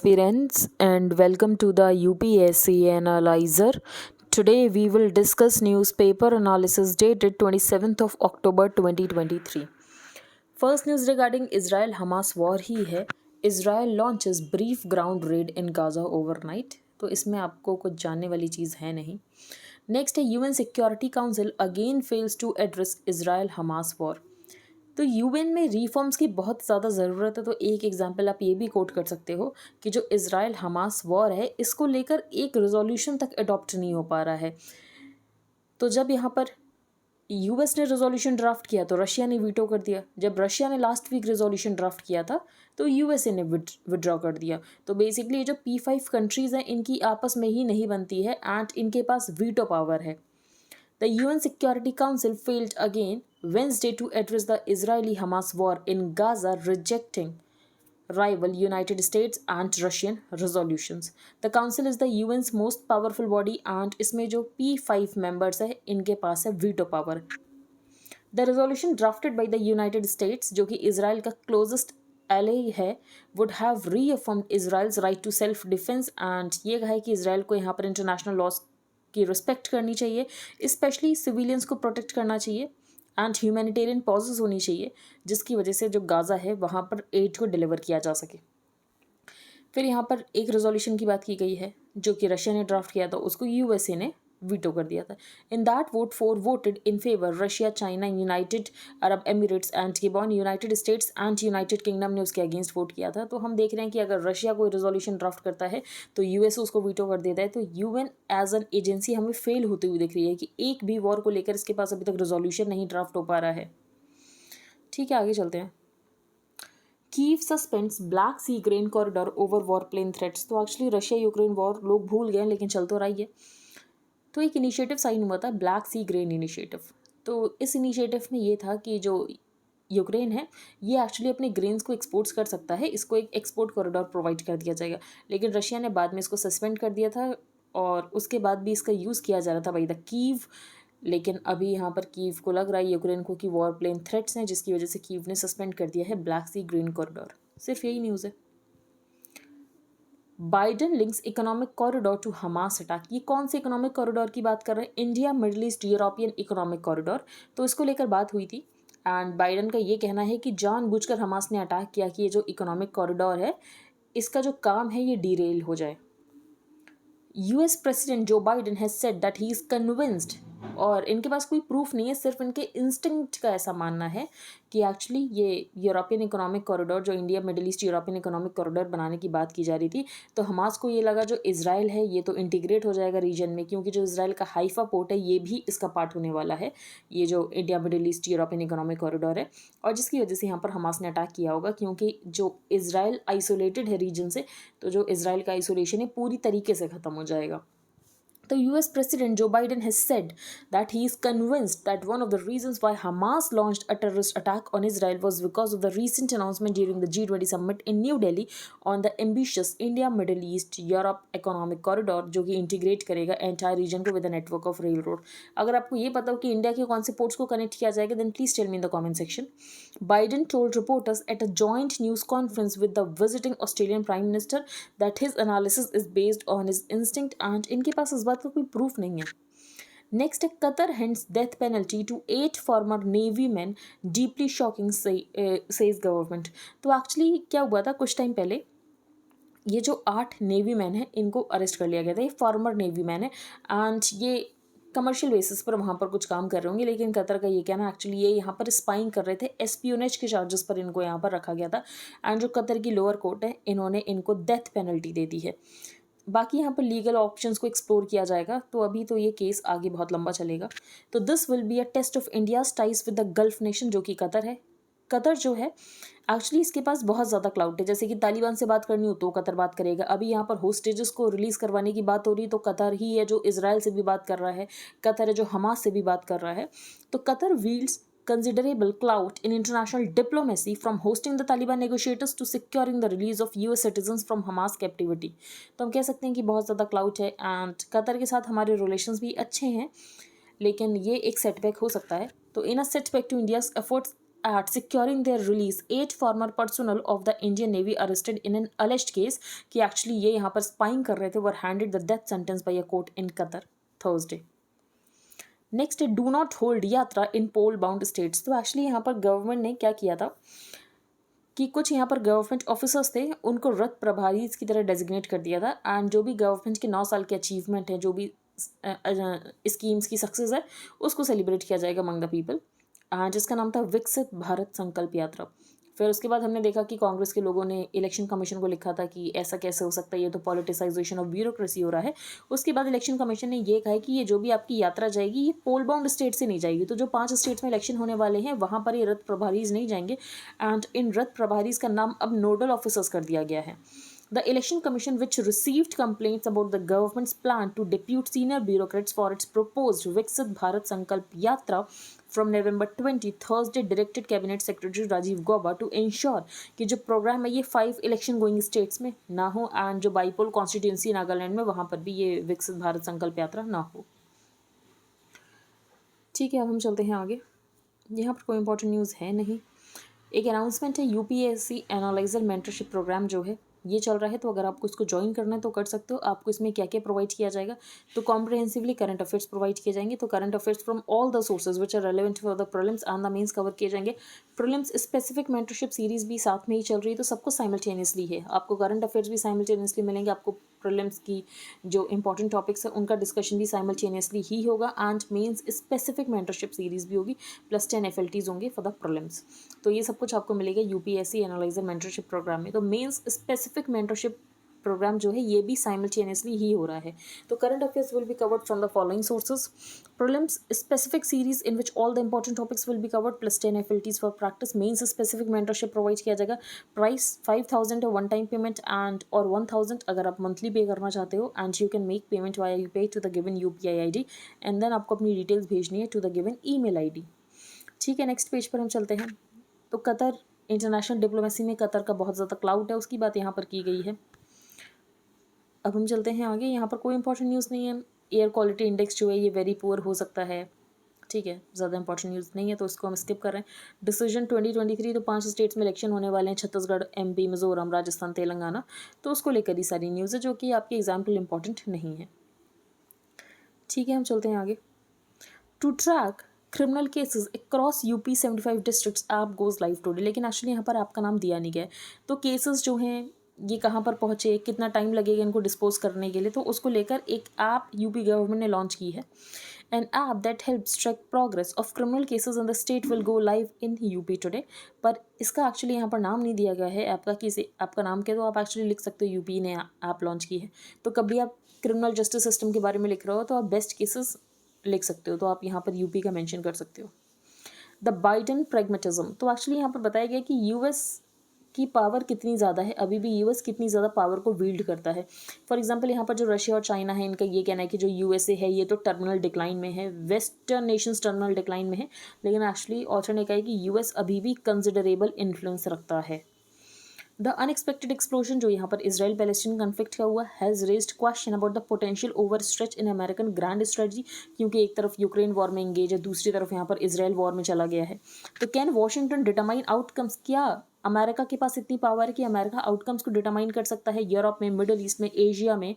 aspirants, and welcome to the UPSC Analyzer. Today we will discuss newspaper analysis dated 27th of October 2023. First news regarding Israel Hamas war ही है. Israel launches brief ground raid in Gaza overnight. तो इसमें आपको कुछ जानने वाली चीज़ है नहीं. Next है UN security council again fails to address Israel Hamas war. तो यूएन में रिफॉर्म्स की बहुत ज़्यादा ज़रूरत है. तो एक एग्जांपल आप ये भी कोट कर सकते हो कि जो इजराइल हमास वॉर है इसको लेकर एक रेजोल्यूशन तक अडॉप्ट नहीं हो पा रहा है. तो जब यहाँ पर यूएस ने रेजोल्यूशन ड्राफ्ट किया तो रशिया ने वीटो कर दिया. जब रशिया ने लास्ट वीक रेजोल्यूशन ड्राफ्ट किया था तो यूएसए ने विड्रॉ कर दिया. तो बेसिकली ये जो P5 कंट्रीज़ हैं इनकी आपस में ही नहीं बनती है एंड इनके पास वीटो पावर है. The UN Security Council failed again Wednesday to address the Israeli-Hamas war in Gaza, rejecting rival United States and Russian resolutions. The Council is the UN's most powerful body and इसमें जो P5 members है इनके पास है veto power. The resolution drafted by the United States, जो कि Israel का closest ally है, would have reaffirmed Israel's right to self-defense and ये कहा है कि इसराइल को यहाँ पर international laws की रिस्पेक्ट करनी चाहिए, स्पेशली सिविलियंस को प्रोटेक्ट करना चाहिए एंड ह्यूमैनिटेरियन पॉजेस होनी चाहिए जिसकी वजह से जो गाज़ा है वहाँ पर एड को डिलीवर किया जा सके. फिर यहाँ पर एक रेजोल्यूशन की बात की गई है जो कि रशिया ने ड्राफ्ट किया था, उसको यूएसए ने वीटो कर दिया था. In that vote 4 voted in favour. Russia, China, United Arab Emirates and gibbon, United states and United kingdom ने उसके अगेंस्ट वोट किया था. तो हम देख रहे हैं कि अगर रशिया कोई रेजोल्यूशन ड्राफ्ट करता है तो यूएस उसको वीटो कर देता है. तो यूएन एज एन एजेंसी हमें फेल होती हुई दिख रही है कि एक भी वॉर को लेकर इसके पास अभी तक रेजोल्यूशन नहीं ड्राफ्ट हो पा रहा है. ठीक है, आगे चलते हैं. Kyiv suspends Black Sea grain corridor over war plane threats. तो एक्चुअली रशिया यूक्रेन वॉर लोग भूल गए लेकिन चल तो रही है. तो एक इनिशिएटिव साइन हुआ था, ब्लैक सी ग्रेन इनिशिएटिव. तो इस इनिशिएटिव में ये था कि जो यूक्रेन है ये एक्चुअली अपने ग्रेन्स को एक्सपोर्ट्स कर सकता है, इसको एक एक्सपोर्ट कॉरिडोर प्रोवाइड कर दिया जाएगा. लेकिन रशिया ने बाद में इसको सस्पेंड कर दिया था और उसके बाद भी इसका यूज़ किया जा रहा था बाई द कीव. लेकिन अभी यहाँ पर कीव को लग रहा है यूक्रेन को कि वॉर प्लेन थ्रेट्स हैं जिसकी वजह से कीव ने सस्पेंड कर दिया है ब्लैक सी ग्रीन कॉरिडोर. सिर्फ यही न्यूज़ है. Biden links economic corridor to Hamas attack. ये कौन से इकोनॉमिक कॉरिडोर की बात कर रहे हैं? India middle east European economic corridor. तो इसको लेकर बात हुई थी एंड बाइडन का ये कहना है कि जानबूझकर हमास ने अटैक किया कि ये जो इकोनॉमिक कॉरिडोर है इसका जो काम है ये डीरेल हो जाए. यूएस प्रेसिडेंट जो Biden has said that he is convinced, और इनके पास कोई प्रूफ नहीं है, सिर्फ इनके इंस्टिंक्ट का ऐसा मानना है कि एक्चुअली ये यूरोपियन इकोनॉमिक कॉरिडोर, जो India middle east European economic corridor बनाने की बात की जा रही थी, तो हमास को ये लगा जो इजराइल है ये तो इंटीग्रेट हो जाएगा रीजन में, क्योंकि जो इजराइल का हाइफा पोर्ट है ये भी इसका पार्ट होने वाला है, ये जो India middle east European economic corridor है. और जिसकी वजह से यहाँ पर हमास ने अटैक किया होगा, क्योंकि जो इजराइल आइसोलेटेड है रीजन से, तो जो इजराइल का आइसोलेशन है पूरी तरीके से ख़त्म हो जाएगा. The US President Joe Biden has said that he is convinced that one of the reasons why Hamas launched a terrorist attack on Israel was because of the recent announcement during the G20 summit in New Delhi on the ambitious India Middle East Europe Economic Corridor, जो कि integrate करेगा entire reason को with a network of rail road. अगर आपको ये पता हो कि इंडिया के कौन से पोर्ट्स को कनेक्ट किया जाएगा, then please tell me in the comment section. Biden told reporters at a joint news conference with the visiting Australian Prime Minister that his analysis is based on his instinct and इनके पास इस बात का कोई proof नहीं है. Next है, Qatar hands death penalty to 8 former navy man, deeply shocking says government. तो actually क्या हुआ था, कुछ टाइम पहले ये जो 8 नेवी मैन हैं इनको अरेस्ट कर लिया गया था. ये फॉर्मर नेवी मैन है एंड ये कमर्शियल बेसिस पर वहाँ पर कुछ काम कर रहे होंगे, लेकिन कतर का ये कहना एक्चुअली ये यहाँ पर स्पाइंग कर रहे थे, एस्पियोनेज के चार्जेस पर इनको यहाँ पर रखा गया था. एंड जो कतर की लोअर कोर्ट है इन्होंने इनको डेथ पेनल्टी दे दी है. बाकी यहाँ पर लीगल ऑप्शंस को एक्सप्लोर किया जाएगा, तो अभी तो ये केस आगे बहुत लंबा चलेगा. तो this will be a test of India's ties with the Gulf nation, जो कि कतर है. कतर जो है एक्चुअली इसके पास बहुत ज़्यादा क्लाउड है, जैसे कि तालिबान से बात करनी हो तो कतर बात करेगा. अभी यहाँ पर होस्टेजेस को रिलीज़ करवाने की बात हो रही है तो कतर ही है जो इजराइल से भी बात कर रहा है, कतर है जो हमास से भी बात कर रहा है. तो Qatar wields considerable clout in international diplomacy, from hosting the Taliban negotiators to securing the release of US citizens from Hamas captivity. तो हम कह सकते हैं कि बहुत ज़्यादा क्लाउट है एंड कतर के साथ हमारे रिलेशंस भी अच्छे हैं, लेकिन ये एक सेटबैक हो सकता है. तो in a setback to India's efforts at securing their release 8 former personnel of the Indian Navy arrested in an alleged case कि actually ये यहाँ पर spying कर रहे थे were handed the death sentence by a court in Qatar Thursday. Next है do not hold यात्रा इन पोल bound states. तो एक्चुअली यहाँ पर गवर्नमेंट ने क्या किया था कि कुछ यहाँ पर गवर्नमेंट ऑफिसर्स थे उनको रथ प्रभारी की तरह डेजिग्नेट कर दिया था. एंड जो भी गवर्नमेंट के 9 साल के अचीवमेंट है, जो भी स्कीम्स की सक्सेस है, उसको सेलिब्रेट किया जाएगा अमंग द पीपल, जिसका नाम था विकसित भारत संकल्प यात्रा. फिर उसके बाद हमने देखा कि कांग्रेस के लोगों ने इलेक्शन कमीशन को लिखा था कि ऐसा कैसे हो सकता है, ये तो पॉलिटिसाइजेशन ऑफ ब्यूरोक्रेसी हो रहा है. उसके बाद इलेक्शन कमीशन ने ये कहा है कि ये जो भी आपकी यात्रा जाएगी ये पोल बाउंड स्टेट से नहीं जाएगी. तो जो 5 स्टेट्स में इलेक्शन होने वाले हैं वहाँ पर ये रथ प्रभारीज नहीं जाएंगे. एंड इन रथ प्रभारीज का नाम अब नोडल ऑफिसर्स कर दिया गया है. The Election Commission, which received complaints about the government's plan to depute senior bureaucrats for its proposed Viksit Bharat Sankalp Yatra from November 20, Thursday, directed Cabinet Secretary Rajiv Gauba to ensure कि जो programme है ये 5 election going states में ना हो and जो bypoll constituency Nagaland में वहाँ पर भी ये विकसित भारत संकल्प यात्रा ना हो. ठीक है, अब हम चलते हैं आगे. यहाँ पर कोई इंपॉर्टेंट न्यूज़ है नहीं. एक अनाउंसमेंट है, यूपीएससी एनालाइजर मेंटरशिप प्रोग्राम जो है ये चल रहा है. तो अगर आपको इसको ज्वाइन करना है तो कर सकते हो. आपको इसमें क्या क्या प्रोवाइड किया जाएगा, तो कॉम्प्रहेंसिवली करंट अफेयर्स प्रोवाइड किए जाएंगे. तो current affairs from all the sources which are relevant for the prelims and the mains cover किए जाएंगे. प्रीलिम्स स्पेसिफिक मेंटरशिप सीरीज भी साथ में ही चल रही है, तो सबको साइमल्टेनियसली है. आपको करंट अफेयर्स भी साइमल्टेनियसली मिलेंगे, आपको प्रीलिम्स की जो इंपॉर्टेंट टॉपिक्स है उनका डिस्कशन भी साइमल्टेनियसली ही होगा. And mains specific mentorship series भी होगी, प्लस 10 FLTs होंगे फॉर द प्रीलिम्स. तो ये सब कुछ आपको मिलेगा यूपीएससी एनालाइजर मेंटरशिप प्रोग्राम में. तो मेंस स्पेसिफिक मेंटरशिप प्रोग्राम जो है ये भी साइमल्टेनियसली ही हो रहा है. तो current affairs will be covered from the following sources. Prelims specific series in which all the important topics will be covered plus 10 FLTs for practice. Mains specific mentorship provide किया जाएगा. प्राइस 5,000 है one time payment and और 1,000 अगर आप monthly पे करना चाहते हो. And you can make payment via you pay to the given UPI ID and then आपको अपनी डिटेल्स भेजनी है to the given email ID. ठीक है, नेक्स्ट पेज पर हम चलते हैं. तो कतर इंटरनेशनल डिप्लोमेसी में कतर का बहुत ज़्यादा क्लाउड है, उसकी बात यहाँ पर की गई है. अब हम चलते हैं आगे. यहाँ पर कोई इंपॉर्टेंट न्यूज़ नहीं है. एयर क्वालिटी इंडेक्स जो है ये वेरी पुअर हो सकता है. ठीक है, ज़्यादा इंपॉर्टेंट न्यूज़ नहीं है तो इसको हम स्किप कर रहे हैं. डिसीजन 2023. तो 5 स्टेट्स में इलेक्शन होने वाले हैं, छत्तीसगढ़, MP, मिजोरम, राजस्थान, तेलंगाना. तो उसको लेकर ही सारी न्यूज़ है जो कि आपके एग्जाम्पल इंपॉर्टेंट नहीं है. ठीक है, हम चलते हैं आगे. To track criminal cases across UP 75 districts app goes live today. लेकिन एक्चुअली यहाँ पर आपका नाम दिया नहीं गया है. तो केसेस जो हैं ये कहाँ पर पहुँचे, कितना टाइम लगेगा इनको डिस्पोज करने के लिए, तो उसको लेकर एक ऐप यूपी गवर्नमेंट ने लॉन्च की है. An app that helps track progress of criminal cases in the state will go live in UP today. पर इसका एक्चुअली यहाँ पर नाम नहीं दिया गया है ऐप का, किसी आपका नाम क्या, तो आप एक्चुअली लिख सकते हो UP ने ऐप लॉन्च की है. तो कभी आप क्रिमिनल जस्टिस सिस्टम के बारे में लिख रहे हो तो आप बेस्ट केसेस लिख सकते हो, तो आप यहाँ पर UP का मेंशन कर सकते हो. The Biden pragmatism. तो एक्चुअली यहाँ पर बताया गया कि US की पावर कितनी ज़्यादा है, अभी भी US कितनी ज़्यादा पावर को विल्ड करता है. फॉर एग्जांपल यहाँ पर जो रशिया और चाइना है इनका ये कहना है कि जो USA है ये तो टर्मिनल डिक्लाइन में है, वेस्टर्न नेशंस टर्मिनल डिक्लाइन में है. लेकिन एक्चुअली ऑथर ने कहा है कि US अभी भी कंसिडरेबल इन्फ्लुएंस रखता है. द अनएक्सपेक्टेड एक्सप्लोजन जो यहाँ पर इसराइल पैलेस्टीन कन्फ्लिक्ट का हुआ has raised question about the potential over stretch in American grand strategy. क्योंकि एक तरफ यूक्रेन वॉर में एंगेज है, दूसरी तरफ यहाँ पर इसराइल वॉर में चला गया है. तो कैन वॉशिंगटन डिटरमाइन आउटकम्स. क्या अमेरिका के पास इतनी पावर है कि अमेरिका आउटकम्स को डिटरमाइन कर सकता है. यूरोप में, मिडल ईस्ट में, एशिया में.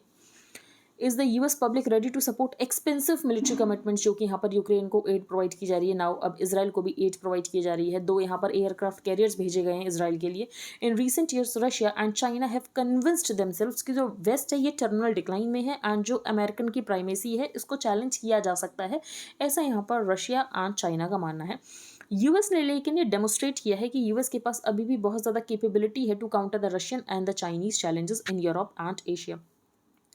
Is the US public ready to support expensive military commitments. जो कि यहाँ पर यूक्रेन को एड प्रोवाइड की जा रही है. नाउ अब इसराइल को भी एड प्रोवाइड की जा रही है. 2 यहाँ पर एयरक्राफ्ट कैरियर्स भेजे गए हैं इसराइल के लिए. In recent years Russia and China have convinced themselves कि जो वेस्ट है ये टर्मिनल डिक्लाइन में है एंड जो अमेरिकन की प्राइमेसी है इसको चैलेंज किया जा सकता है. ऐसा यहाँ पर रशिया एंड चाइना का मानना है. US ने लेकिन ये डेमोस्ट्रेट किया है कि US के पास अभी भी बहुत ज़्यादा कैपेबिलिटी है to counter the Russian and the Chinese challenges in Europe and Asia.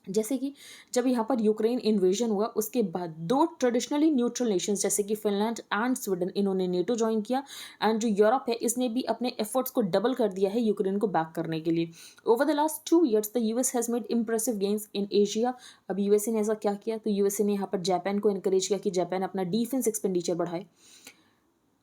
जैसे कि जब यहाँ पर यूक्रेन इन्वेजन हुआ उसके बाद 2 ट्रेडिशनली न्यूट्रल नेशंस जैसे कि फिनलैंड एंड स्वीडन इन्होंने NATO ज्वाइन किया. एंड जो यूरोप है इसने भी अपने एफर्ट्स को डबल कर दिया है यूक्रेन को बैक करने के लिए. Over the last 2 years the US has made impressive gains in Asia. अब USA ने ऐसा क्या किया, तो USA ने यहाँ पर जापान को इनकरेज किया कि जापान अपना डिफेंस एक्सपेंडिचर बढ़ाए.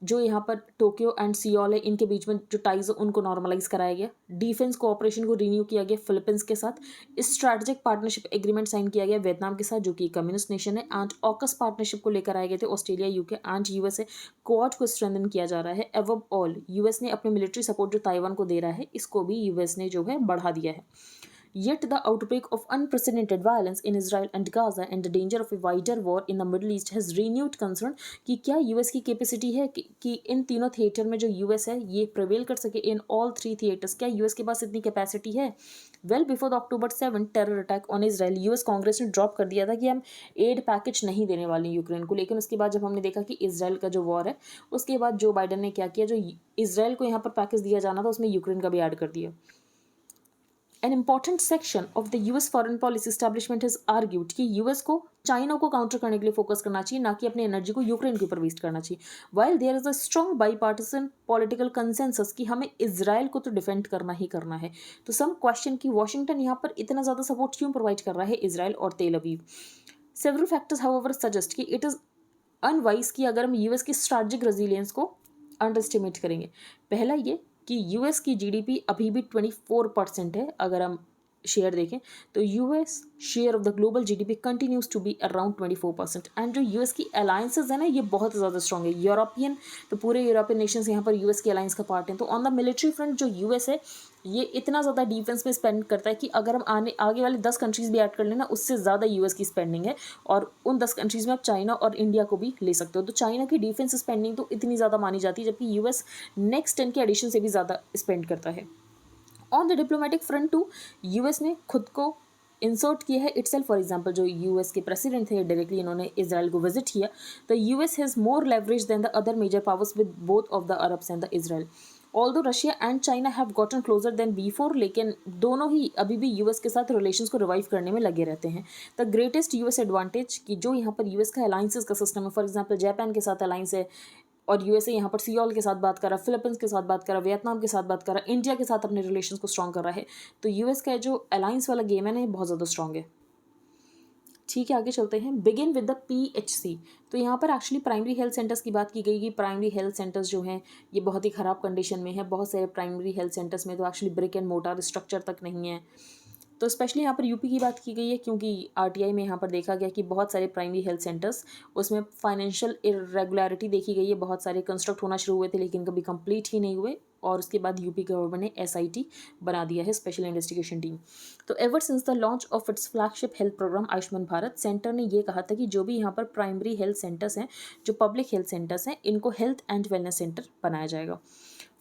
जो यहाँ पर टोक्यो एंड सियोल है इनके बीच में जो टाइज है उनको नॉर्मलाइज कराया गया। डिफेंस कोऑपरेशन को रिन्यू किया गया फिलीपींस के साथ। स्ट्रैटेजिक पार्टनरशिप एग्रीमेंट साइन किया गया वियतनाम के साथ जो कि कम्युनिस्ट नेशन है। एंड ऑकस पार्टनरशिप को लेकर आए गए थे Australia, UK and USA. Quad को स्ट्रेंथन किया जा रहा है। एवब ऑल यूएस ने अपने मिलिट्री सपोर्ट जो ताइवान को दे रहा है इसको भी यूएस ने जो है बढ़ा दिया है। Yet the outbreak of unprecedented violence in Israel and Gaza and the danger of a wider war in the Middle East has renewed concern कि क्या यूएस की कैपेसिटी है कि इन तीनों थिएटर में जो यूएस है ये प्रिवेल कर सके इन ऑल थ्री थिएटर्स। क्या यूएस के पास इतनी कैपेसिटी है? Well before the October 7 terror attack on Israel US Congress ने ड्रॉप कर दिया था कि हम एड पैकेज नहीं देने वाले यूक्रेन को। लेकिन उसके बाद जब हमने देखा कि इसराइल का जो वॉर है उसके बाद जो बाइडन ने क्या किया, जो इसराइल को यहाँ पर पैकेज दिया जाना था उसमें यूक्रेन का भी ऐड कर दिया। An important section of the US foreign policy establishment has argued कि US को चाइना को काउंटर करने के लिए फोकस करना चाहिए, ना कि अपनी एनर्जी को यूक्रेन के ऊपर वेस्ट करना चाहिए। While there is a strong bipartisan political consensus कि हमें इजराइल को तो डिफेंड करना ही करना है, तो सम क्वेश्चन कि वॉशिंगटन यहाँ पर इतना ज़्यादा सपोर्ट क्यों प्रोवाइड कर रहा है इजराइल और तेल Aviv. Several factors however suggest कि इट इज़ अनवाइज कि अगर हम यूएस की स्ट्रैटेजिक रेजिलियंस को अंडर एस्टिमेट करेंगे। पहला ये कि यूएस की जीडीपी अभी भी 24% है। अगर हम शेयर देखें तो US share of the global GDP continues to be around 24%। And जो यूएस की अलायंसेज है ना ये बहुत ज़्यादा स्ट्रॉन्ग है। यूरोपियन तो पूरे यूरोपियन नेशंस यहाँ पर यूएस की अलायंस का पार्ट हैं। तो ऑन द मिलिट्री फ्रंट जो यूएस है ये इतना ज़्यादा डिफेंस में स्पेंड करता है कि अगर हम आगे वाले 10 कंट्रीज़ भी ऐड कर लेना उससे ज़्यादा यूएस की स्पेंडिंग है। और उन 10 कंट्रीज़ में आप चाइना और इंडिया को भी ले सकते हो। तो चाइना की डिफेंस स्पेंडिंग तो इतनी ज़्यादा मानी जाती है जबकि यूएस नेक्स्ट 10 के एडिशन से भी ज़्यादा स्पेंड करता है। On the diplomatic front too US ने खुद को इंसर्ट किया है इटसेल्फ। फॉर एग्जांपल जो यूएस के प्रेसिडेंट थे डायरेक्टली इन्होंने इसराइल को विजिट किया। The US has more leverage than the other major powers with both of the Arabs and the Israel. Although Russia and China have gotten closer than before, लेकिन दोनों ही अभी भी US के साथ relations को revive करने में लगे रहते हैं। द ग्रेटेस्ट यूएस एडवांटेज कि जो यहाँ पर यूएस का अलाइंसेस का सिस्टम है, फॉर एग्जांपल जापान के साथ अलाइंस है और यूएसए यहाँ पर सियोल के साथ बात कर रहा, फिलीपींस के साथ बात कर रहा, वियतनाम के साथ बात कर रहा, इंडिया के साथ अपने रिलेशंस को स्ट्रॉन्ग कर रहा है। तो यूएस का जो अलाइंस वाला गेम है ना ये बहुत ज़्यादा स्ट्रॉन्ग है। ठीक है, आगे चलते हैं। Begin with the PHC. तो यहाँ पर एक्चुअली प्राइमरी हेल्थ सेंटर्स की बात की गई कि प्राइमरी हेल्थ सेंटर्स जो हैं ये बहुत ही ख़राब कंडीशन में है। बहुत सारे प्राइमरी हेल्थ सेंटर्स में तो actually brick and mortar structure तक नहीं है। तो स्पेशली यहाँ पर यूपी की बात की गई है क्योंकि आरटीआई में यहाँ पर देखा गया कि बहुत सारे प्राइमरी हेल्थ सेंटर्स उसमें फाइनेंशियल इरेगुलरिटी देखी गई है। बहुत सारे कंस्ट्रक्ट होना शुरू हुए थे लेकिन कभी कंप्लीट ही नहीं हुए और उसके बाद यूपी गवर्नमेंट ने एसआईटी बना दिया है, स्पेशल इन्वेस्टिगेशन टीम। तो ever since the launch of its flagship health programme Ayushman Bharat, centre ने ये कहा था कि जो भी यहाँ पर प्राइमरी हेल्थ सेंटर्स हैं, जो पब्लिक हेल्थ सेंटर्स हैं, इनको हेल्थ एंड वेलनेस सेंटर बनाया जाएगा।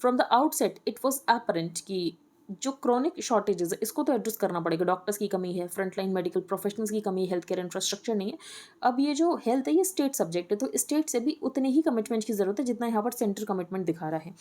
From the outset it was apparent कि जो क्रॉनिक शॉर्टेजेस है इसको तो एड्रेस करना पड़ेगा। डॉक्टर्स की कमी है, फ्रंटलाइन मेडिकल प्रोफेशनल्स की कमी है, हेल्थ केयर इंफ्रास्ट्रक्चर नहीं है। अब ये जो हेल्थ है ये स्टेट सब्जेक्ट है तो स्टेट से भी उतने ही कमिटमेंट की जरूरत है जितना यहाँ पर सेंटर कमिटमेंट दिखा रहा है।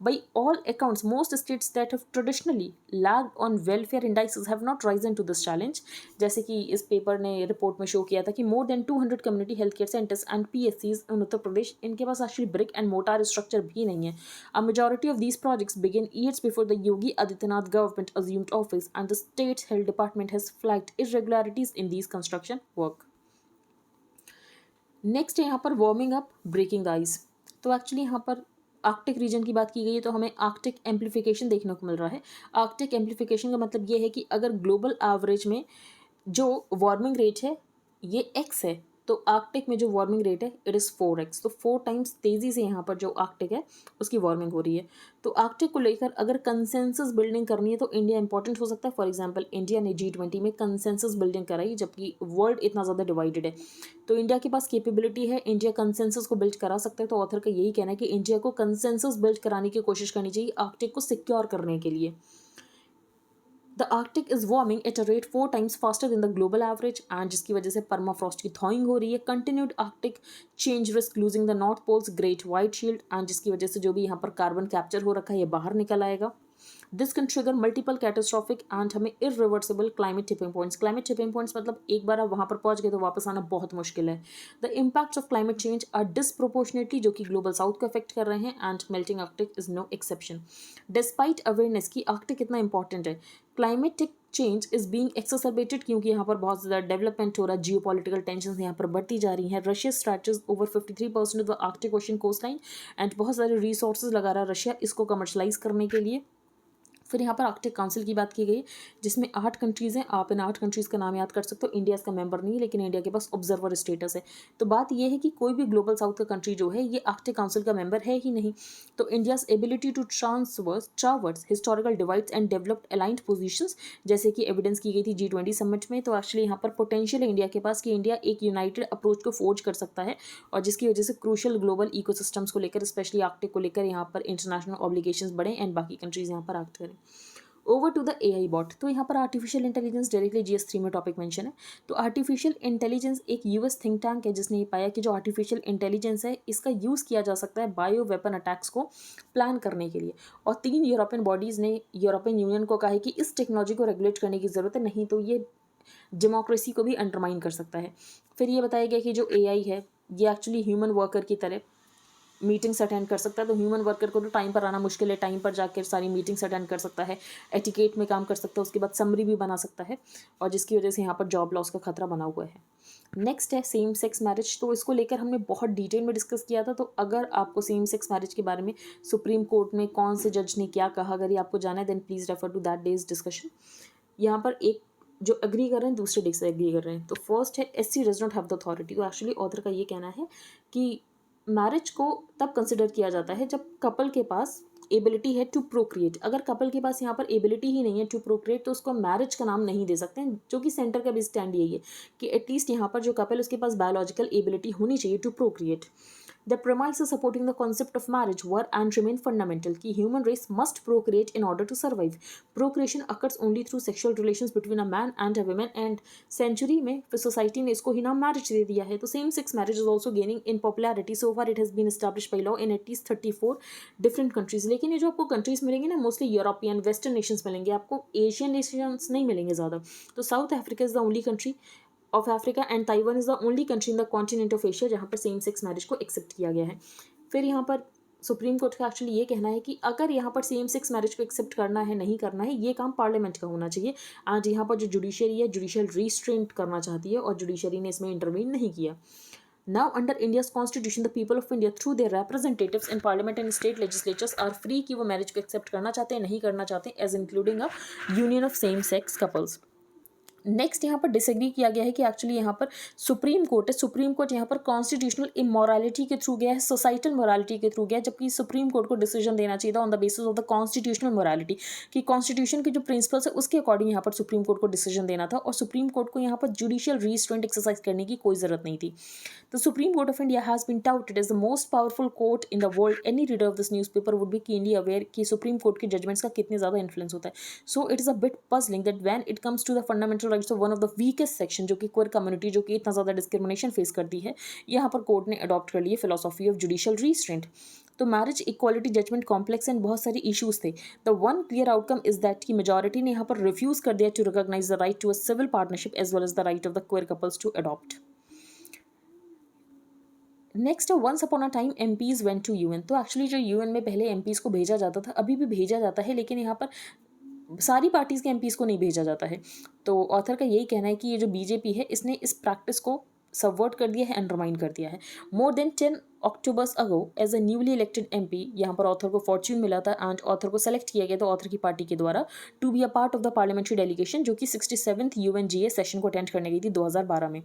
By all accounts most states that have traditionally lagged on welfare indices have not risen to this challenge. जैसे कि इस पेपर ने रिपोर्ट में शो किया था कि more than 200 community health care centres and पीएससीज इन उत्तर प्रदेश, इनके पास actually brick and mortar structure भी नहीं है। A majority of these projects begin years before the Yogi Adityanath government assumed office and the state's health department has flagged irregularities in these construction work. Next है यहाँ पर warming up breaking the ice. तो actually यहाँ पर Arctic region की बात की गई है तो हमें आर्कटिक एम्प्लीफिकेशन देखने को मिल रहा है। आर्कटिक एम्प्लीफिकेशन का मतलब ये है कि अगर ग्लोबल एवरेज में जो वार्मिंग रेट है ये x है तो आर्कटिक में जो वार्मिंग रेट है इट इज़ 4x। तो 4 टाइम्स तेज़ी से यहाँ पर जो आर्कटिक है उसकी वार्मिंग हो रही है। तो आर्कटिक को लेकर अगर कंसेंसस बिल्डिंग करनी है तो इंडिया इंपॉर्टेंट हो सकता है। फॉर एग्जांपल इंडिया ने G20 में कंसेंसस बिल्डिंग कराई जबकि वर्ल्ड इतना ज़्यादा डिवाइडेड है। तो इंडिया के पास कैपेबिलिटी है, इंडिया कंसेंसस को बिल्ड करा सकता है। तो ऑथर का यही कहना है कि इंडिया को कंसेंसस बिल्ड कराने की कोशिश करनी चाहिए आर्कटिक को सिक्योर करने के लिए। The Arctic is warming at a rate 4 times faster than the global average and जिसकी वजह से परमाफ्रॉस्ट की थॉइंग हो रही है। Continued Arctic change risk losing the North Pole's Great White Shield and जिसकी वजह से जो भी यहाँ पर कार्बन कैप्चर हो रखा है ये बाहर निकल आएगा। This can trigger multiple catastrophic and हमें irreversible climate tipping points. Climate tipping points मतलब एक बार आप वहाँ पर पहुँच गए तो वापस आना बहुत मुश्किल है। The impacts of climate change are disproportionately, जो कि ग्लोबल साउथ को अफेक्ट कर रहे हैं, and melting Arctic is no exception. Despite awareness की आर्कटिक कितना इंपॉर्टेंट है, climatic change is being exacerbated, क्योंकि यहाँ पर बहुत ज़्यादा डेवलपमेंट हो रहा है, जियो पॉलिटिकल टेंशन यहाँ पर बढ़ती जा रही हैं। Russia stretches over 53% of the Arctic Ocean coastline, and बहुत सारे रिसोर्सेज लगा रहा है रशिया इसको कमर्शलाइज करने के लिए। फिर यहाँ पर आर्कटिक काउंसिल की बात की गई, जिसमें 8 कंट्रीज़ हैं। आप इन 8 कंट्रीज़ का नाम याद कर सकते हो। इंडिया इसका मेंबर नहीं है, लेकिन इंडिया के पास ऑब्जर्वर स्टेटस है। तो बात यह है कि कोई भी ग्लोबल साउथ का कंट्री जो है ये आर्कटिक काउंसिल का मेंबर है ही नहीं। तो India's ability to traverse historical divides and developed aligned positions, जैसे कि एविडेंस की गई थी G20 समिट में। तो एक्चुअली यहाँ पर पोटेंशियल है इंडिया के पास कि इंडिया एक यूनाइटेड अप्रोच को फोर्ज कर सकता है, और जिसकी वजह से क्रूशियल ग्लोबल इकोसिस्टम्स को लेकर, स्पेशली आर्कटिक को लेकर, यहाँ पर इंटरनेशनल ऑब्लिगेशंस बढ़े एंड बाकी कंट्रीज यहाँ पर एक्ट करें। Over to the AI bot. तो यहाँ पर आर्टिफिशियल इंटेलिजेंस डायरेक्टली GS3 में टॉपिक मेंशन है। तो आर्टिफिशियल इंटेलिजेंस एक US थिंक टैंक है जिसने ये पाया कि जो आर्टिफिशियल इंटेलिजेंस है इसका यूज़ किया जा सकता है बायो वेपन अटैक्स को प्लान करने के लिए। और 3 यूरोपियन बॉडीज़ ने यूरोपियन यूनियन को कहा है कि इस टेक्नोलॉजी को रेगुलेट करने की ज़रूरत है, नहीं तो ये डेमोक्रेसी को भी अंडरमाइन कर सकता है। फिर ये बताया गया कि जो AI है ये एक्चुअली ह्यूमन वर्कर की तरह मीटिंग्स अटेंड कर सकता है। तो ह्यूमन वर्कर को तो टाइम पर आना मुश्किल है, टाइम पर जाकर सारी मीटिंग्स अटेंड कर सकता है, एटिकेट में काम कर सकता है, उसके बाद समरी भी बना सकता है, और जिसकी वजह से यहाँ पर जॉब लॉस का खतरा बना हुआ है। नेक्स्ट है सेम सेक्स मैरिज। तो इसको लेकर हमने बहुत डिटेल में डिस्कस किया था। तो अगर आपको सेम सेक्स मैरिज के बारे में सुप्रीम कोर्ट में कौन से जज ने क्या कहा, अगर ये आपको जाना है, then please refer to that day's discussion. यहाँ पर एक जो एग्री कर रहे हैं दूसरे डे से एग्री कर रहे हैं। तो फर्स्ट है SC does not have the authority. तो एक्चुअली ऑथर का ये कहना है कि मैरिज को तब कंसिडर किया जाता है जब कपल के पास एबिलिटी है टू प्रोक्रिएट। अगर कपल के पास यहाँ पर एबिलिटी ही नहीं है टू प्रोक्रिएट तो उसको मैरिज का नाम नहीं दे सकते हैं, जो कि सेंटर का भी स्टैंड यही है कि एटलीस्ट यहाँ पर जो कपल उसके पास बायोलॉजिकल एबिलिटी होनी चाहिए to procreate. The premises supporting the concept of marriage were and remain fundamental कि human race must procreate in order to survive. Procreation occurs only through sexual relations between a man and a woman, and century में फिर society ने इसको ही नाम marriage दे दिया है। तो same sex marriage is also gaining in popularity. So far it has been established by law in at least 34 different countries. लेकिन ये जो आपको countries मिलेंगे ना, mostly European, Western nations मिलेंगे, आपको Asian nations नहीं मिलेंगे ज़्यादा। तो South Africa is the only country of Africa and Taiwan is the only country in the continent of Asia जहाँ पर सेम सेक्स मैरिज को एक्सेप्ट किया गया है। फिर यहाँ पर सुप्रीम कोर्ट का एक्चुअली ये कहना है कि अगर यहाँ पर सेम सेक्स मैरिज को एक्सेप्ट करना है नहीं करना है, ये काम पार्लियामेंट का होना चाहिए। आज यहाँ पर जो जुडिशरी है, जुडिशियल रिस्ट्रेंट करना चाहती है, और जुडिशरी ने इसमें इंटरवीन नहीं किया। Now, under India's constitution, the people of India, through their representatives in parliament and state legislatures, are free कि वो मैरिज को एक्सेप्ट करना चाहते हैं, नहीं करना चाहते, as including a union of same sex couples. Next यहाँ पर डिसएग्री किया गया है कि एक्चुअली यहाँ पर सुप्रीम कोर्ट है, सुप्रीम कोर्ट यहाँ पर कॉन्स्टिट्यूशनल इमोरालिटी के थ्रू गया है, सोसाइटल मोरालिटी के थ्रू गया है, जबकि सुप्रीम कोर्ट को डिसीजन देना चाहिए था on the basis of the constitutional morality कि कॉन्स्टिट्यूशन के जो प्रिंसिपल्स है उसके अकॉर्डिंग यहाँ पर सुप्रीम कोर्ट को डिसीजन देना था, और सुप्रीम कोर्ट को यहाँ पर जुडिशियल रिस्ट्रेंट एक्सरसाइज करने की कोई जरूरत नहीं थी। The supreme court of India has been touted as the most powerful court in the world. Any reader of this newspaper would be keenly aware कि सुप्रीम कोर्ट के जजमेंट्स का कितने ज़्यादा इन्फ्लुएंस होता है। So it is a bit puzzling that when it comes to the fundamental rights of one of the weakest section, जो कि queer community, जो कि इतना ज़्यादा डिस्क्रिमिनेशन फेस करती है, यहाँ पर कोर्ट ने अडॉप्ट कर लिए फिलोसॉफी ऑफ जुडिशियल रिस्ट्रेंट। तो marriage equality judgment complex and बहुत सारे इश्यूज थे। The one clear outcome is that की मेजॉरिटी ने यहाँ पर रिफ्यूज कर दिया to recognise the right to a civil partnership as well as the right of the queer couples to adopt. Next once upon a time MPs went to UN। तो actually जो UN में पहले MPs को भेजा जाता था, अभी भी भेजा जाता है, लेकिन यहाँ पर सारी पार्टीज़ के MPs को नहीं भेजा जाता है। तो ऑथर का यही कहना है कि ये जो BJP है इसने इस प्रैक्टिस को सबवर्ट कर दिया है, अंडरमाइन कर दिया है। More than 10 October ago as a newly elected MP, यहाँ पर ऑथर को फॉर्च्यून मिला था एंड ऑथर को सेलेक्ट किया गया था ऑथर की पार्टी के द्वारा to be a part of the parliamentary delegation, जो कि 67th UNGA सेशन को अटेंड करने गई थी 2012 में।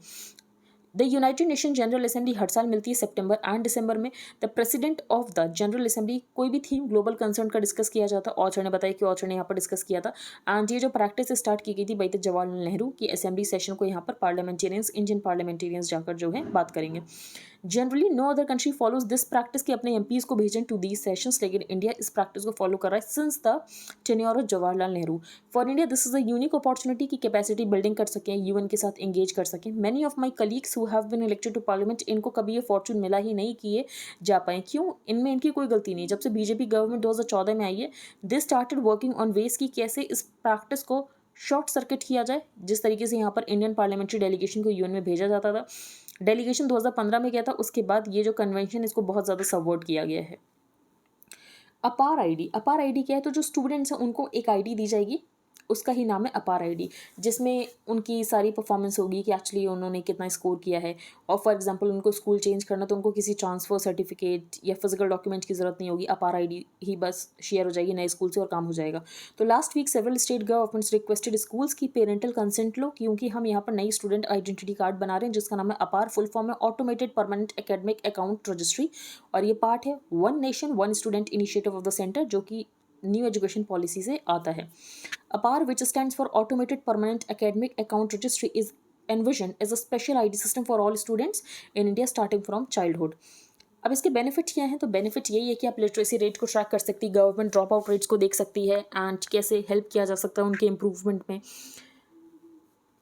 The United Nation General Assembly हर साल मिलती है सितंबर एंड दिसंबर में। The president of the General Assembly, कोई भी थीम ग्लोबल कंसर्न का डिस्कस किया जाता, ऑथर ने बताया कि ऑथर ने यहाँ पर डिस्कस किया था। एंड ये जो प्रैक्टिस स्टार्ट की गई थी बाई द जवाहरलाल नेहरू की असेंबली सेशन को यहाँ पर पार्लियामेंटेरियंस, इंडियन पार्लियामेंटेरियंस जाकर जो है बात करेंगे। Generally no other country follows this practice कि अपने एमपीज को भेजें टू दीज सेशंस, लेकिन इंडिया इस प्रैक्टिस को फॉलो कर रहा है since the tenure of Jawaharlal Nehru. For India this is a unique opportunity कि कैपेसिटी बिल्डिंग कर सकें, यूएन के साथ एंगेज कर सकें। Many of my colleagues who have been elected to parliament, इनको कभी ये फॉर्चून मिला ही नहीं कि ये जा पाएँ। क्यों? इनमें इनकी कोई गलती नहीं। जब से बीजेपी गवर्नमेंट 2014 में आई है, they started working on ways की कैसे इस प्रैक्टिस को शॉर्ट सर्किट किया जाए। जिस तरीके से यहाँ पर इंडियन पार्लियामेंट्री डेलीगेशन को यूएन में भेजा जाता था, डेलीगेशन 2015 में गया था, उसके बाद ये जो कन्वेंशन इसको बहुत ज़्यादा सबवर्ट किया गया है। अपार आईडी, अपार आईडी क्या है? तो जो स्टूडेंट्स हैं उनको एक आईडी दी जाएगी, उसका ही नाम है अपार आईडी, जिसमें उनकी सारी परफॉर्मेंस होगी कि एक्चुअली उन्होंने कितना स्कोर किया है। और फॉर एग्जांपल उनको स्कूल चेंज करना तो उनको किसी ट्रांसफ़र सर्टिफिकेट या फिजिकल डॉक्यूमेंट की ज़रूरत नहीं होगी, अपार आईडी ही बस शेयर हो जाएगी नए स्कूल से और काम हो जाएगा। तो last week several state governments requested schools की पेरेंटल कंसेंट लो, क्योंकि हम यहाँ पर नई स्टूडेंट आइडेंटिटी कार्ड बना रहे हैं जिसका नाम है अपार। फुल फॉर्म है automated permanent academic account registry, और ये पार्ट है one nation one student initiative of the centre, जो कि न्यू एजुकेशन पॉलिसी से आता है। APAR, which stands for Automated Permanent Academic Account Registry, is envisioned as a special ID system for all students in India starting from childhood. अब इसके benefit क्या हैं? तो बेनिफिट यही है कि आप लिटरेसी रेट को ट्रैक कर सकती है, गवर्नमेंट ड्रॉप आउट रेट्स को देख सकती है, एंड कैसे हेल्प किया जा सकता है उनके इम्प्रूवमेंट में।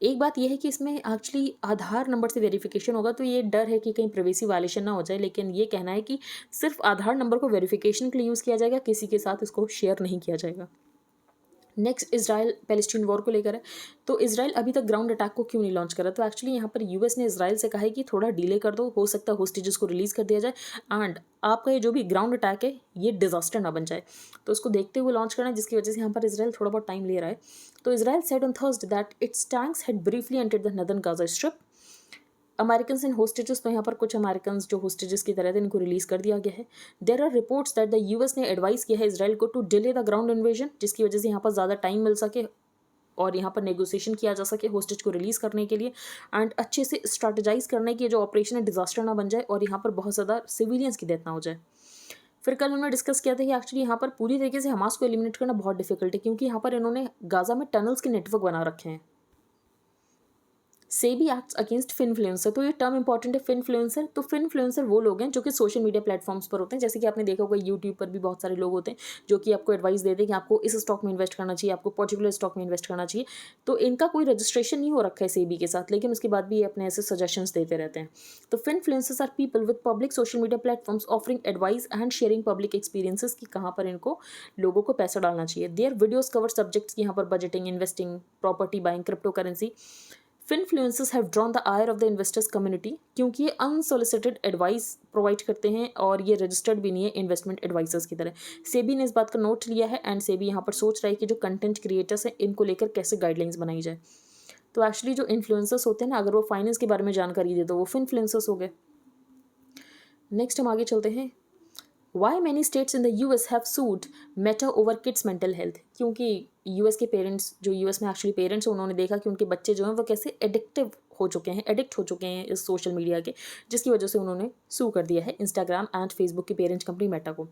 एक बात यह है कि इसमें एक्चुअली आधार नंबर से वेरिफिकेशन होगा, तो ये डर है कि कहीं प्राइवेसी वायलेशन ना हो जाए, लेकिन ये कहना है कि सिर्फ आधार नंबर को वेरिफिकेशन के लिए यूज़ किया जाएगा, किसी के साथ इसको शेयर नहीं किया जाएगा। नेक्स्ट इजराइल पैलेस्टीन वॉर को लेकर है। तो इजराइल अभी तक ग्राउंड अटैक को क्यों नहीं लॉन्च करा? तो एक्चुअली यहाँ पर यूएस ने इजराइल से कहा है कि थोड़ा डिले कर दो, हो सकता है होस्टेजेस को रिलीज़ कर दिया जाए, एंड आपका ये जो भी ग्राउंड अटैक है ये डिजास्टर ना बन जाए, तो उसको देखते हुए लॉन्च करना है, जिसकी वजह से यहाँ पर इजराइल थोड़ा बहुत टाइम ले रहा है। तो Israel said on Thursday that it's tanks had briefly entered the northern Gaza strip. American and hostages, तो यहाँ पर कुछ अमेरिकन जो होस्टेजेस की तरह थे इनको रिलीज कर दिया गया है। There are reports that the US ने एडवाइस किया है इसराइल को to delay the ground invasion, जिसकी वजह से यहाँ पर ज़्यादा टाइम मिल सके और यहाँ पर नेगोशिएशन किया जा सके होस्टेज को रिलीज़ करने के लिए, एंड अच्छे से स्ट्रैटेजाइज करने की जो ऑपरेशन है डिजास्टर ना बन जाए और यहाँ पर बहुत ज़्यादा सिविलियंस की डेथ ना हो जाए। फिर कल उन्होंने डिस्कस किया था कि एक्चुअली यहाँ पर पूरी तरीके से हमास को एलिमिनेट करना बहुत डिफिकल्ट है, क्योंकि यहाँ पर इन्होंने गाजा में टनल्स के नेटवर्क बना रखे हैं। सेबी एक्ट्स अगेंस्ट फिनफ्लुएंसर, तो ये टर्म इंपॉर्टेंट है फिनफ्लुएंसर। तो फिनफ्लुएंसर वो लोग हैं जो कि सोशल मीडिया प्लेटफॉर्म्स पर होते हैं, जैसे कि आपने देखा होगा यूट्यूब पर भी बहुत सारे लोग होते हैं जो कि आपको एडवाइस देते हैं कि आपको इस स्टॉक में इन्वेस्ट करना चाहिए, आपको पर्टिकुलर स्टॉक में इन्वेस्ट करना चाहिए। तो इनका कोई रजिस्ट्रेशन नहीं हो रखा है सेबी के साथ, लेकिन उसके बाद भी ये अपने ऐसे सजेशंस देते रहते हैं। तो finfluencers are people with public social media platforms offering advice and sharing public experiences कि कहाँ पर इनको लोगों को पैसा डालना चाहिए। देयर वीडियोज कवर सब्जेक्ट्स की यहाँ पर budgeting, investing, property buying, crypto currency. Finfluencers have drawn the ire of the investors community, क्योंकि ये अनसोलिसिटेड एडवाइस प्रोवाइड करते हैं और ये रजिस्टर्ड भी नहीं है इन्वेस्टमेंट एडवाइजर्स की तरह। सेबी ने इस बात का नोट लिया है, एंड सेबी यहाँ पर सोच रहा है कि जो कंटेंट क्रिएटर्स हैं इनको लेकर कैसे गाइडलाइंस बनाई जाए। तो एक्चुअली जो इन्फ्लुएंसर्स होते हैं ना, अगर वो फाइनेंस के बारे में जानकारी दे तो वो फिनफ्लुएंसर्स हो गए। नेक्स्ट हम आगे चलते हैं। Why many states in the US have sued Meta over kids' mental health? क्योंकि यूएस के पेरेंट्स, जो यूएस में एक्चुअली पेरेंट्स हैं, उन्होंने देखा कि उनके बच्चे जो हैं वो कैसे एडिक्टिव हो चुके हैं, एडिक्ट हो चुके हैं इस सोशल मीडिया के, जिसकी वजह से उन्होंने सू कर दिया है इंस्टाग्राम एंड फेसबुक की पेरेंट्स कंपनी मेटा को।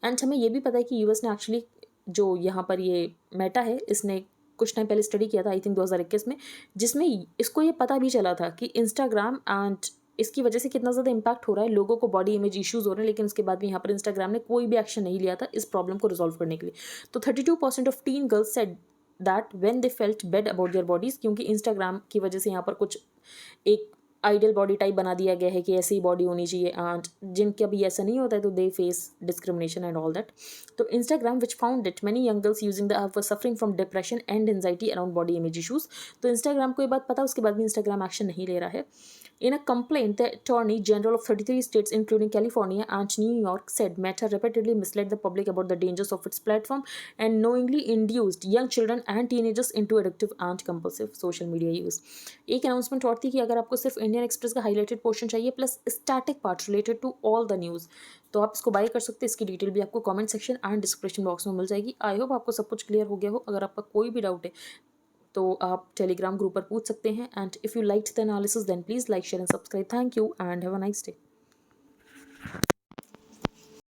एंड हमें ये भी पता है कि यूएस ने एक्चुअली जो यहाँ पर ये मेटा है, इसने कुछ टाइम पहले स्टडी किया था, आई थिंक 2021 में, जिसमें इसको ये पता भी चला था कि इंस्टाग्राम एंड इसकी वजह से कितना ज़्यादा इंपैक्ट हो रहा है, लोगों को बॉडी इमेज इश्यूज़ हो रहे हैं, लेकिन उसके बाद भी यहाँ पर इंस्टाग्राम ने कोई भी एक्शन नहीं लिया था इस प्रॉब्लम को रिजॉल्व करने के लिए। तो 32% of tin girls said that when they felt bad about their bodies, क्योंकि इंस्टाग्राम की वजह से यहाँ पर कुछ एक आइडियल बॉडी टाइप बना दिया गया है कि ऐसी ही बॉडी होनी चाहिए, एंड जिनका भी ऐसा नहीं होता है तो they face discrimination and all that. तो Instagram which found it many young girls using the app were suffering from depression and anxiety around body image issues. तो इंस्टाग्राम को ये बात पता, उसके बाद भी इंस्टाग्राम एक्शन नहीं ले रहा है। In a complaint, the Attorney General of 33 states, including California and New York, said Meta repeatedly misled the public about the dangers of its platform and knowingly induced young children and teenagers into addictive and compulsive social media use. एक announcement और थी कि अगर आपको सिर्फ Indian Express का highlighted portion चाहिए plus static parts related to all the news, तो आप इसको बाय कर सकते हैं। इसकी डिटेल भी आपको comment section and description box में मिल जाएगी। आई होप आपको सब कुछ क्लियर हो गया हो। अगर आपका कोई भी डाउट है तो आप टेलीग्राम ग्रुप पर पूछ सकते हैं। And if you liked the analysis then please like, share and subscribe. Thank you and have a nice day.